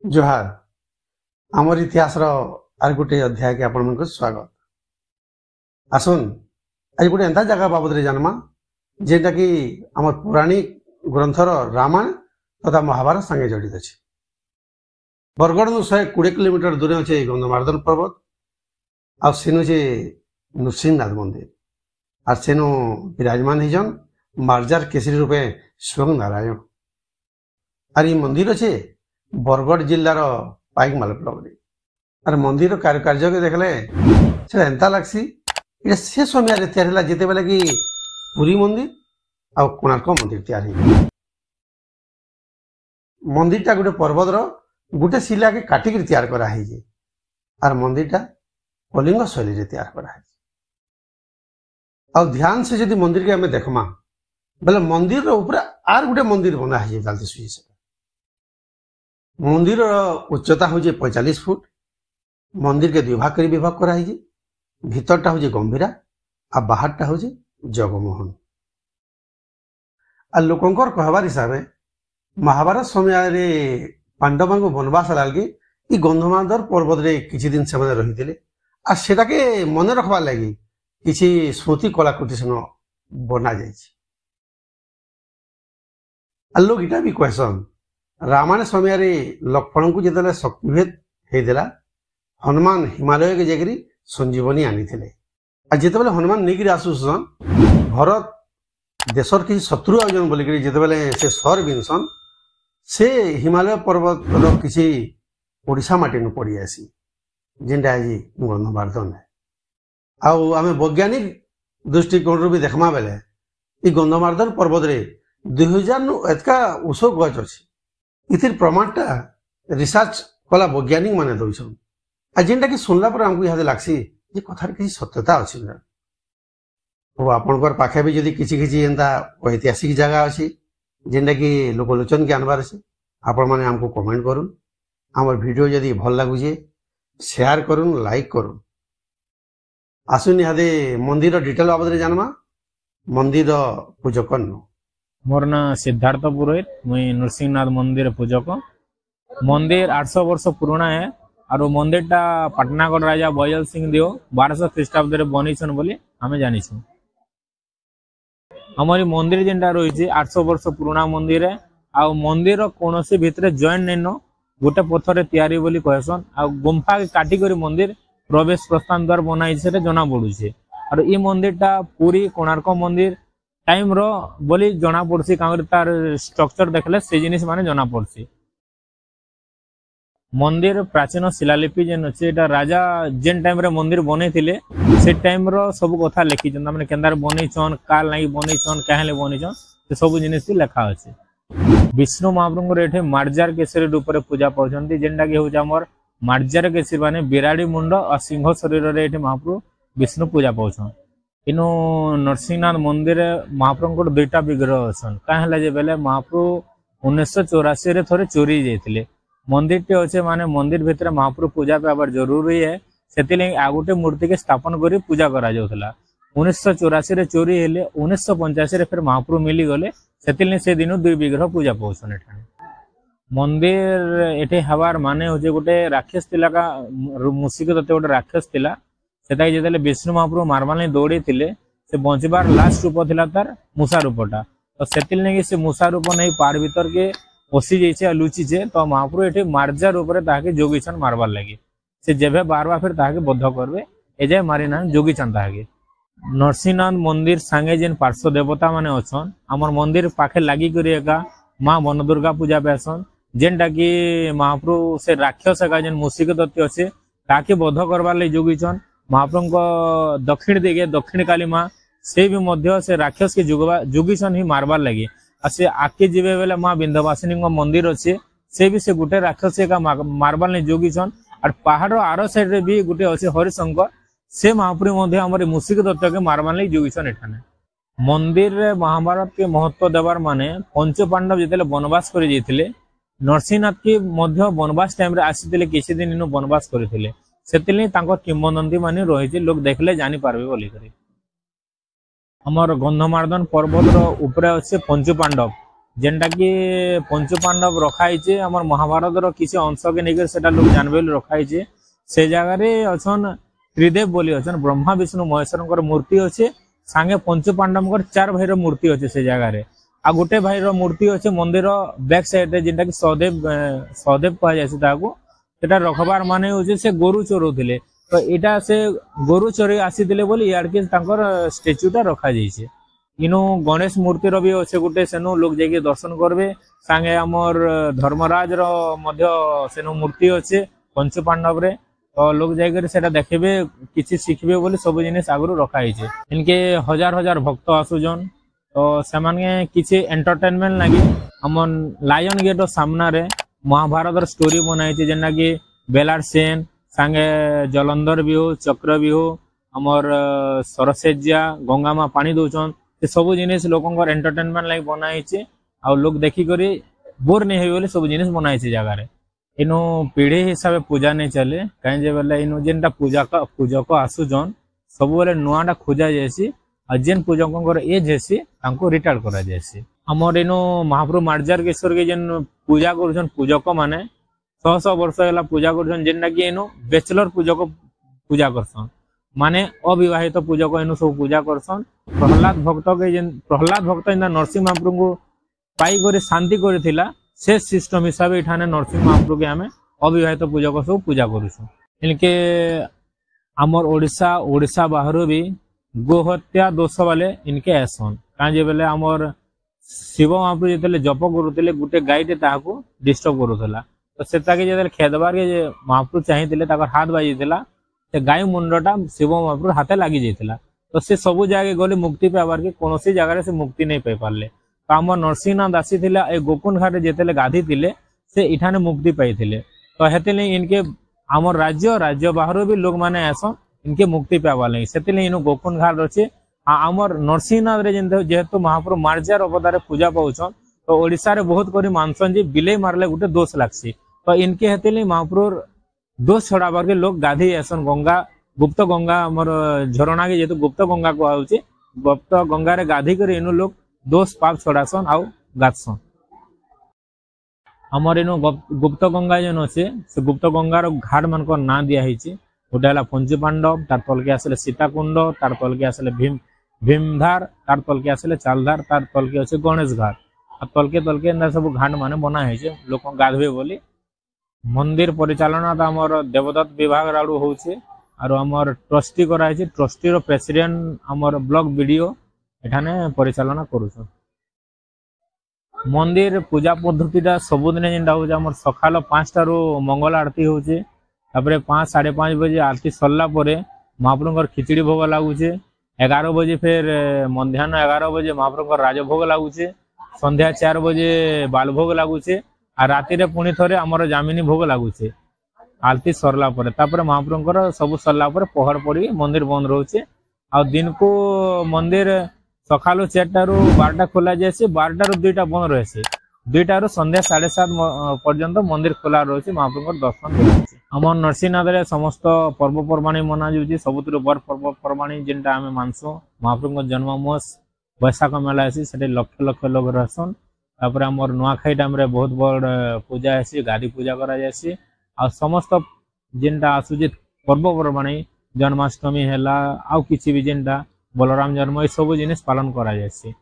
जोहार आमर इतिहास आर गोटे अध्याय के आपण मन स्वागत। आसुन आज गोटे एंता जगह बाबद जानमा जेटा कि आम पौराणिक ग्रंथर रामायण तथा महाभारत संगे जड़ित अच्छे। बरगढ़ 120 किलोमीटर दूर अच्छे गंधमार्दन पर्वत आ सेनु छे नृसिंहनाथ मंदिर और सेनु विराजमान होजन मार्जार केसरी रूपे स्वयं नारायण। और ये मंदिर अच्छे बरगढ़ जिलार पाइकमाल ब्लॉक और मंदिर कारुकार्य के देखले से एंता लगसी से समय तैयार जिते बेले कि पुरी मंदिर आ कोणार्क मंदिर तैयार मंदिरटा गोटे पर्वतर गोटे शिला के काटिक तैयार कराई और मंदिरटा कलिंग शैली तैयार कराई। और ध्यान से जदि मंदिर के हमें देखमा बोले मंदिर ऊपर आर गोटे मंदिर बना है मंदिर उच्चता हूँ 45 फुट। मंदिर के विभाग कर विभाग कराई भीतरटा हूँ गंभीरा आ बाहरटा हूँ जगमोहन। आ लोकंकर कहबार हिसाब से महाभारत समय पांडव को वनवास लगे गंधमार्दन पर्वत रे किछि दिन से रही आ सेटा के मन रखबार लगी किछि स्मृति कलाकृति सेन बना जाए। लोग इटा भी कहसन रामायण समय लक्ष्मण को जिते शक्तिभेद होता हनुमान हिमालय के जाकरी संजीवनी आनी जिते बेले हनुमान नहीं आसुसन भरत देशर किसी शत्रु आयोजन बोलिक जिते बेले से सर बिनसन से हिमालय पर्वत किसी ओडिशा माटी न पड़ी आसी जेनटा आज गंधमार्दन है। आम वैज्ञानिक दृष्टिकोण भी देखमा बेले ये गंधमार्दन पर्वत रे 2000 एतका उष गच अच्छी इतिर प्रमाणटा रिसर्च कला वैज्ञानिक माने दौन आ जेनटा कि सुनला पर हमको यहाँ लगसी ये कथार किसी सत्यता अच्छी आपणकर पाखे भी जदि किसी किसी एंता ऐतिहासिक जगह अच्छी जेनटा कि लोकलोचन के आनबार अच्छे आपण मैंने हमको कमेंट करूँ आम वीडियो जदि भल लगुचे शेयर करूँ लाइक करूँ। आसुन यहाँ मंदिर डिटेल बाबद जानमा मंदिर पूजक मोर ना सिद्धार्थ पुरोहित मुई नृसिंहनाथ मंदिर पूजक। मंदिर 800 वर्ष पुराना है और मंदिर टा पटनागढ़ राजा बयल सिंह देव 1200 ख्रीष्टाब्द बनी बोली आम जानी। हमारी मंदिर जेनटा रही 800 वर्ष पुराना मंदिर है आ मंदिर कौन सी भितर जॉइंट नहीं गोटे पत्थर तैयारी बोली कहसन आ गुंफा के काटिक मंदिर प्रवेश प्रस्थान द्वार बनाई से जना पड़ुचे। और ये मंदिर टा पूरी कोणार्क मंदिर टाइम रो बोली जना पड़सी तार स्ट्रक्चर देखले से जिनिस माने जना पड़सी। मंदिर प्राचीन शिलालिपि जेन अच्छे राजा जेन टाइम रे मंदिर बने थिले से टाइम रो सब कथा लिखी माने केंदार बनेछन काल नाही बनेछन काहेले बनेछन से सब जिनिस लिखा अछि। विष्णु महाप्रभु एठे मार्जार केसरी रूप रे पूजा पाउछन्ती जेनटा कि होछ हमर मार्जार केसरी माने बिराड़ी मुंड और सिंह शरीर रे एठे महाप्रभु विष्णु पूजा पाउछन। इनु नरसिंहनाथ मंदिर महाप्रभु दुईटा विग्रह असन कहे बेले महाप्रभु 1984 रे थोड़े चोरी जाइए मंदिर टे अच्छे माने मंदिर भितर महाप्रभु पूजा पाइबार जरूरी है से आ गोटे मूर्ति के स्थापन कर पूजा करा जाउथला। 1984 रे चोरी हेले 1985 रे फिर महाप्रभु मिली गले से दिन दुई विग्रह पूजा पाउछन। मंदिर एठे हवार माने होजे गोटे राक्षस तिला का मूषिक दत्त गोटे राक्षस तिला से जिते विष्णु महाप्रभु मारवाल दौड़ी थे से बचबार लास्ट रूप थिला तार मूषा रूपटा तो से मूषा रूप नहीं पहाड़ भीतर के पशि जाइए लुचिचे तो महाप्रभु ये मार्जा रूप से जोगीछन मारबार लगे से जेबे बार बार फिर ताके बद्ध करबे एजाए मारी ना जोगीछन ताके। नरसिंहनाथ मंदिर सांगे जेन पार्श्व देवता माने अछन आमर मंदिर पाखे लागी करी एका माँ वन दुर्गा पूजा पासन जेनटा कि महाप्रभु से राक्षस का जेन मूषिक दत्त अच्छे ताके बद्ध करबार लगी जोगीछन। महाप्रभु दक्षिण दिगे दक्षिण काली माँ से भी मध्य से राक्षस के जुगीसन ही मारबार लगे और से आके जीवे बेले माँ विंध्यवासिनी मंदिर अच्छे से भी से गोटे राक्षस का मारबार नहीं जोगीसन। और पहाड़ आर साइड रे भी गोटे अच्छे हरिशंकर से महाप्रभु मध्य हमारे मूषिक दत्त के मारबार नहीं जोगीसन। एठाने मंदिर महाभारत के महत्व देवार माने पंच पांडव जिते वनवास कर नरसिंहनाथ के मध्य वनवास टाइम रे आसी किसी दिन इन वनवास करते से किंवदंती मानी रही लोग देखले जानी पारबे बोली करी। हमर गंधमार्दन पर्वत ऊपर अच्छे पंच पांडव जेनटा कि पंच पांडव रखाई आमर महाभारत रो किसी अंश के नहीं सेटा लोग जानबे रखाई से जगह अछन त्रिदेव बोली अछन ब्रह्मा विष्णु महेश्वर मूर्ति अच्छे सांगे पंच पांडव 4 भाई मूर्ति अच्छे से जगह आ गोटे भाई मूर्ति अच्छे मंदिर बैक साइड रे जेनटा कि सहदेव कह जाए रखबार माने होचे से गोरु चोरौथिले तो एटा से गोरु चोरी आसीथिले बोली यार के तांकर स्टैच्यूटा रखा जाइछे इनो गणेश मूर्ति रो भी अच्छे गोटे सेनु लोग जाके दर्शन करबे सांगे हमर धर्मराज रो मध्य सेनु मूर्ति अच्छे पंच पांडव रे तो लोग जाकर सेटा देखबे किछि सिखबे बोली सब जिनिस आगु रखा हिचे इनके हजार हजार भक्त आसुजन तो सेमाने किछि एंटरटेनमेंट लागि हमन लायन गेट सामना रे महाभारत स्टोरी बनाई जेना कि बेलार सेन सांगे जलंधर बिहू चक्र बिहू हमर सरसेजिया गंगा माँ पानी दौन से सब जिनिस लोक एंटरटेनमेंट लाइक बनाई आ लोग देखिक बोर नहीं हो सब जिनिस बनाई जगह इनु पीढ़ी हिसाब से पूजा नहीं चले कहीं बोले इनु जेनटा पूजक आसुजन सब बेले नुआटा खोजा जासी और जेन पूजक एज हेसी रिटायर्ड करा जासी हमर इनु महाप्रभु मार्जार केश्वर के जेन पूजा कर पूजक माने 100 वर्ष है पूजा कर जेनटा कि इनु बैचलर पूजक पूजा करसन माने अविवाहित पूजक इनु सब पूजा करसन प्रहलाद भक्त नरसिंह महाप्रभु को पाई कर शांति करथिला से सिस्टम हिसाब से नरसिंह महाप्रभु के आम अविवाहित पूजक सब पूजा करूँ इनके आमर ओडिशा बाहर भी गोहत्या दोष वाले इनके आसन कहीं बोले आमर शिव महाप्रभु जो जप करुले गोटे गाईटे डिस्टर्ब करूला तो से जो खेदबार के महाप्रभु चाहिए हाथ बाजी से गाई मुंडटा शिव महाप्रभु हाथे लगी जाता तो से सब जगह गले मुक्ति पाइबार के कौन जगह से मुक्ति नहीं पाई पारे तो आम नरसिंहनाथ आसी गोकुंड घाट जिते गाधी थे से इठाने मुक्ति पाई तो हेतु इनके आम राज्य बाहर भी लोग मैंने आसन इनके मुक्ति पाइबार लगे से इन गोकुंड घाट अच्छे आमर नरसिंहनाथ जेहेतु महाप्रभु मार्जार अवतार पूजा पाऊन तो ओडिशा रे बहुत करी मानसन जी बिले मारले गोटे दोष लागसी तो इनके हेतु महाप्रभु दोष छड़ाबार के लोग गाधी आसन गंगा गुप्त गंगा आमर झरणा के जेहेतु गुप्त गंगा कहुचे गुप्त गंगा रे गाधी कर इन लोग दोष पाप छड़ासन आउ गाथसन हमर इनो गुप्त गंगा जेन अच्छे से गुप्त गंगार घाट मान ना दिया गोटे है पंच पांडव तार तल के आसले सीताकुंड तार तल के आसले भीमधार तार तल के आसले चालधार तार तल के अच्छे गणेश घाट आ तलके सब घाट मान बना लोक गाधबे बोली मंदिर परिचालना तो आमर देवदत्त विभाग आड़ू होचे आरो आमर ट्रस्टी कराई ट्रस्टी रो प्रेसिडेंट आमर ब्लॉक वीडियो एठाने परिचालना करूछन मंदिर पूजा पद्धतिटा सबुदिन जेनटा होचे आमर सकाल 5 टारू मंगल आरती होचे तापरे 5 साढ़े 5 बजे आरती सरला परे महाप्रभुଙ୍କର खिचड़ी भोग लागुचे 11 बजे फिर मध्याह्न 11 बजे महाप्रभुଙ୍କର राजभोग लागुचे संध्या 4 बजे बालभोग लागुचे आ राति रे पुणी थरे आमर जामिनी भोग लागुचे आरती सरला परे तापरे महाप्रभुଙ୍କର सब सरला परे पहर पड़ी मंदिर बंद रोचे आ दिन को मंदिर सकाल 4 टारू 12टा खोला जाए 12 टारू 2टा बंद रहे 2टा संध्या 7:30 पर्यंत मंदिर खोला रही महाप्रभु दर्शन आम नरसिंहनाथ समस्त पर्वपर्वाणी मना जाऊँगी सबुठ बड़ पर्वपर्वाणी जेनटा आम मानसु महाप्रभु जन्ममास बैशाख मेला आसी से लक्ष लक्ष लोग रहसन तापर आमर नुआखाई टाइम रे बहुत बड़ पूजा आसी गादी पूजा करा जासी आ समस्त जेनटा आसुचे पर्वपर्वाणी जन्माष्टमी हैला आउ किछि भी जेनटा बलराम जन्म ये सब जिनिस पालन करा जासी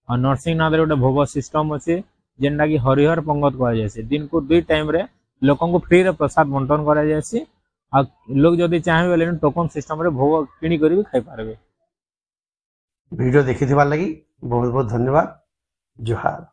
आ नरसिंहनाथ रे गोटे भोग सिस्टम अच्छे जेनटा कि हरिहर पंगत करा जासी दिन को 2 टाइम रे लोकन को फ्री रे प्रसाद बंटन करा जासी आ लोग जदि चाहे बोले टोकन सिस्टम रे भोग किनी करी भी खाई पारबे। वीडियो देखि थिबार लागि बहुत बहुत धन्यवाद। जोहार।